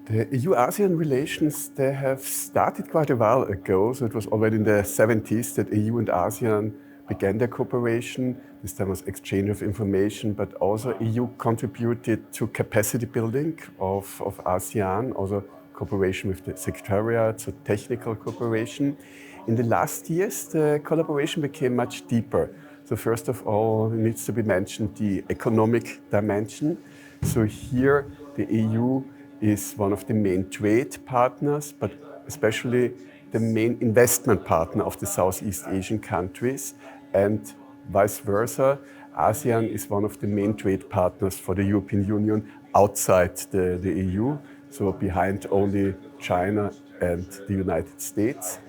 The EU-ASEAN relations, they have started quite a while ago. So it was already in the 70s that EU and ASEAN began their cooperation. This time was exchange of information, but also EU contributed to capacity building of ASEAN, also cooperation with the secretariat, so technical cooperation. In the last years, the collaboration became much deeper. So first of all, it needs to be mentioned the economic dimension. So here, the EU is one of the main trade partners, but especially the main investment partner of the Southeast Asian countries, and vice versa. ASEAN is one of the main trade partners for the European Union outside the EU, so behind only China and the United States.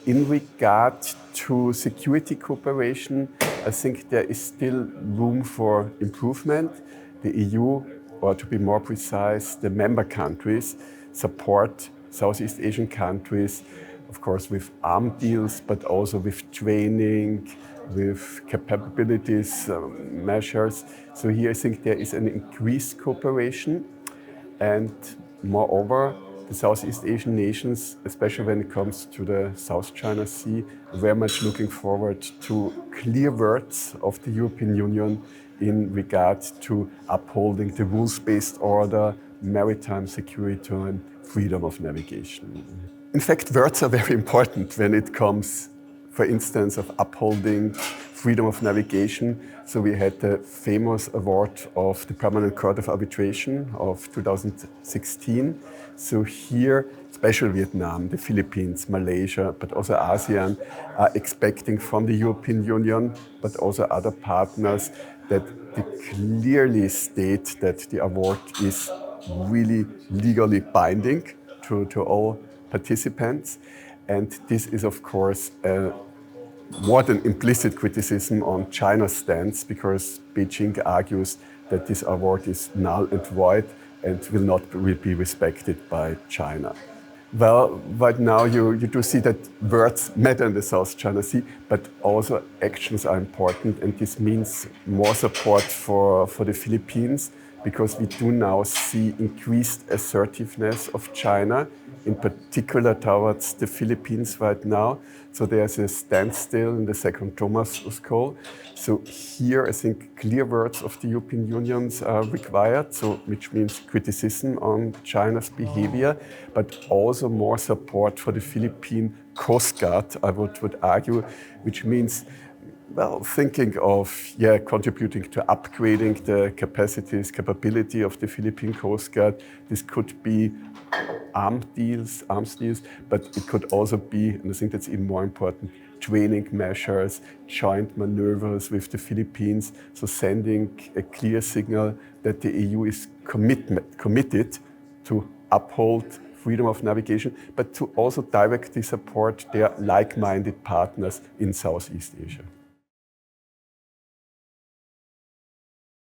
In regard to security cooperation, I think there is still room for improvement. The EU, or to be more precise, the member countries, support Southeast Asian countries, of course, with arms deals, but also with training, with capabilities measures. So here I think there is an increased cooperation, and moreover, the Southeast Asian nations, especially when it comes to the South China Sea, are very much looking forward to clear words of the European Union in regard to upholding the rules-based order, maritime security and freedom of navigation. In fact, words are very important when it comes, for instance, of upholding freedom of navigation. So we had the famous award of the Permanent Court of Arbitration of 2016. So here, especially Vietnam, the Philippines, Malaysia, but also ASEAN are expecting from the European Union, but also other partners, that they clearly state that the award is really legally binding to all participants. And this is, of course, more than implicit criticism on China's stance, because Beijing argues that this award is null and void and will not be respected by China. Well, right now you do see that words matter in the South China Sea, but also actions are important, and this means more support for the Philippines, because we do now see increased assertiveness of China, in particular towards the Philippines right now. So there's a standstill in the second Thomas Call. So here I think clear words of the European Union are required, so which means criticism on China's behavior, but also more support for the Philippine Coast Guard, I would argue, which means, well, thinking of contributing to upgrading the capability of the Philippine Coast Guard. This could be arms deals, but it could also be, and I think that's even more important, training measures, joint maneuvers with the Philippines, so sending a clear signal that the EU is committed to uphold freedom of navigation, but to also directly support their like-minded partners in Southeast Asia.